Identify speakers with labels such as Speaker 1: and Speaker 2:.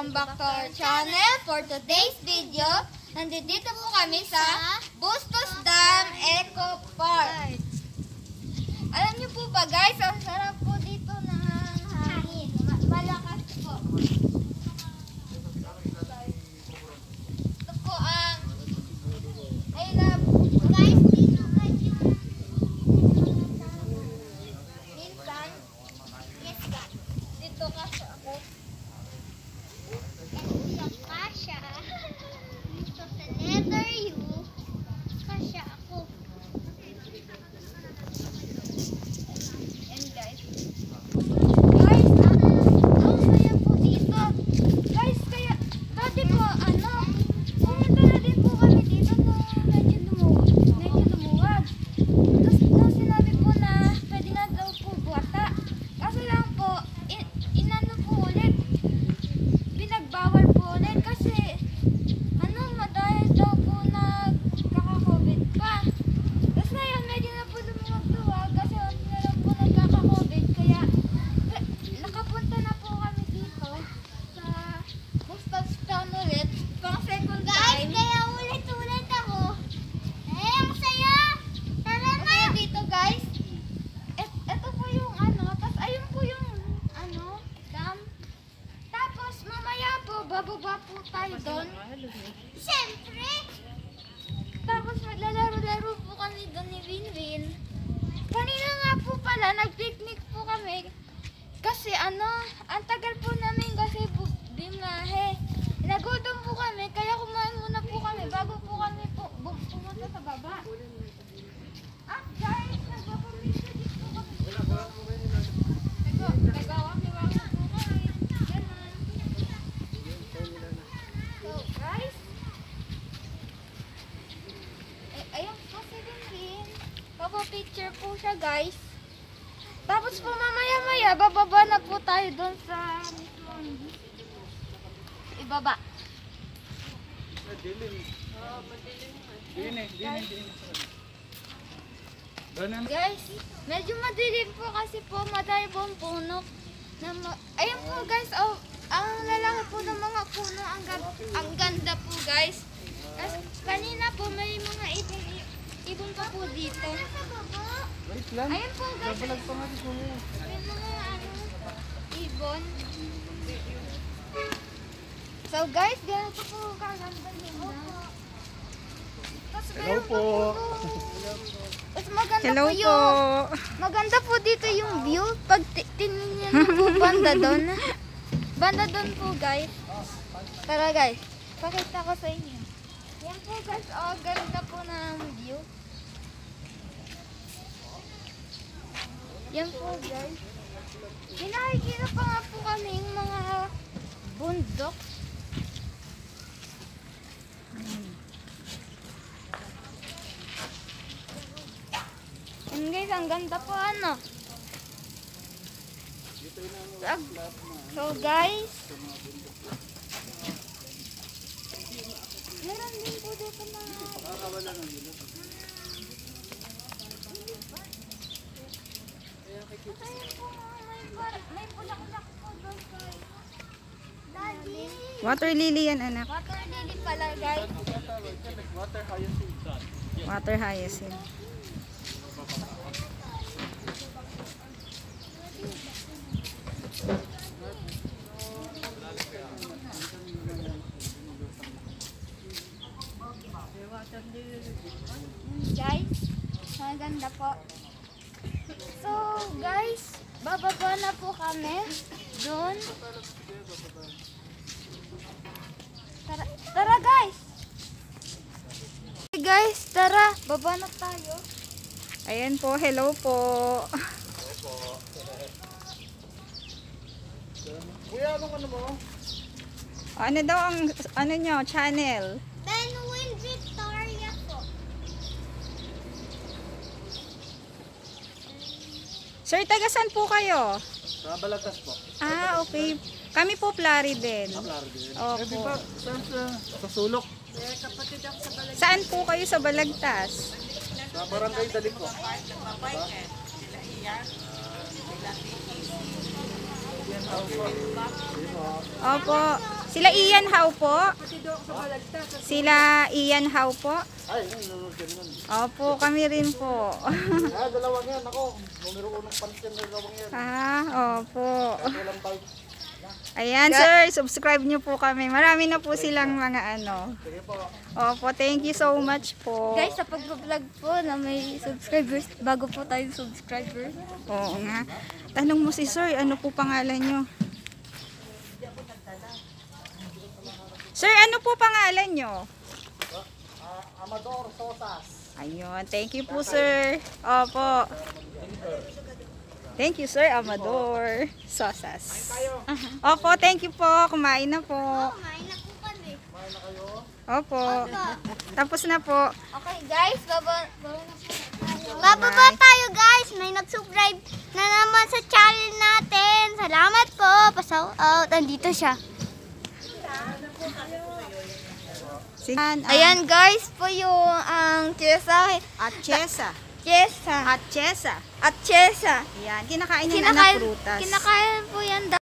Speaker 1: Welcome back to our channel. For today's video, nandito po kami sa Bustos Dam ECO Park. Alam niyo po ba guys, ang sarap po dito ng hangin. Malakas po. Ito po ang I love guys dito guys yung minsan. Yes guys. Dito kasi ako. Kasha. Dito sa letter U. Kasha ako. And guys. Guys, ang saya po dito. Guys, kaya dati po, pumunta na din po kami dito nung medyo lumuwag. Tapos nung sinabi po na pwede na daw po buwata. Kaso lang po, inano po ulit. Pinagbawal po ulit kasi madahil daw po nagkaka-COVID pa. Tapos ngayon, medyo na po lumuwag kasi hindi na lang po nagkaka-COVID. Kaya nakapunta na po kami dito sa Bustos Dam ulit. Pang second time. Guys, kaya ulit-ulit ako. Ang saya! Tara na! Kaya dito guys, ito po yung tapos ayun po yung dam. Tapos mamaya po, bababa po tayo doon. Siyempre! Tapos maglalaro-laro po kami doon ni Benwyn. Kanina nga po pala, nag-picnic po kami. Kasi ang tagal po namin kasi bimahe. Nagutom po kami, kaya kumain muna po kami bago po kami pumunta sa baba. At guys, nagpapamisa din po kami. Nagawa-kiwaka po kami. Ganun. So guys, ayun po si Benwyn. Papa-picture po siya guys. Tapos po mamaya-maya, bababa na po tayo doon sa ibaba. Guys, medyo madilim po kasi po madami pong puno. Ayun po guys, ang lalaki po ng mga puno, ang ganda po guys. Kanina po may mga ibon pa po dito. Ayun po guys, may mga ibon. So guys, ganito po kaganda nila.
Speaker 2: Hello po.
Speaker 1: Tapos maganda po dito yung view. Pag tinignan niyo po banda doon. Banda doon po guys. Tara guys, pakita ko sa inyo. Yan po guys, ganda po ng view. Yan po guys. Pinakikita pa nga po kami yung mga bundok. And guys, ang ganda po So guys, meron din po dito mga may bulaklak po doon guys. Daddy!
Speaker 3: Water lily yan, anak.
Speaker 1: Water lily pala guys.
Speaker 3: Water hyacinth.
Speaker 1: Guys, maganda po. So guys, bababa na po kami doon. Tara guys. Hey guys, tara, baba na tayo.
Speaker 3: Ayan po, hello po.
Speaker 2: Kuya, ano mo?
Speaker 3: Ano daw ang nyo, channel?
Speaker 1: Benwyn Victoria po.
Speaker 3: Sir, taga saan po kayo?
Speaker 2: Sa Balagtas po.
Speaker 3: Ah, okay. Kami po Plaridel.
Speaker 2: Opo.
Speaker 3: Opo.
Speaker 2: Sa Sulok.
Speaker 3: Saan po kayo sa Balagtas?
Speaker 2: Sa Barangay Dalig po.
Speaker 3: Opo. Sila Ian How po? Sila Ian How po?
Speaker 2: Ay, nanonood ka rin.
Speaker 3: Opo, kami rin po.
Speaker 2: Dalawang yan. Ako, numero 1 pansin na dalawang yan.
Speaker 3: Opo.
Speaker 2: Walang bike.
Speaker 3: Ayan, sir, subscribe nyo po kami. Marami na po silang mga ano.
Speaker 2: Sige po.
Speaker 3: Opo, thank you so much po.
Speaker 1: Guys, sa pag-vlog po na may subscribers, bago po tayo subscriber.
Speaker 3: Oo nga. Tanong mo si sir, ano po pangalan nyo? Sir, ano po pangalan nyo?
Speaker 2: Amador Sosas.
Speaker 3: Ayun, thank you po sir. Opo. Thank you sir, Amador Sosas. Opo, thank you po. Kumain na po.
Speaker 1: Kumain na po kami.
Speaker 3: Opo. Tapos na po.
Speaker 1: Okay guys, bababa tayo guys. May nag-subscribe na naman sa channel natin. Salamat po. Pa-shout out. Andito siya. Ayan guys po yung ang Chesa.
Speaker 3: At Chesa.
Speaker 1: Chesa.
Speaker 3: At Chesa.
Speaker 1: At Chesa.
Speaker 3: Yan, kinakain yung anak prutas.
Speaker 1: Kinakain po yan.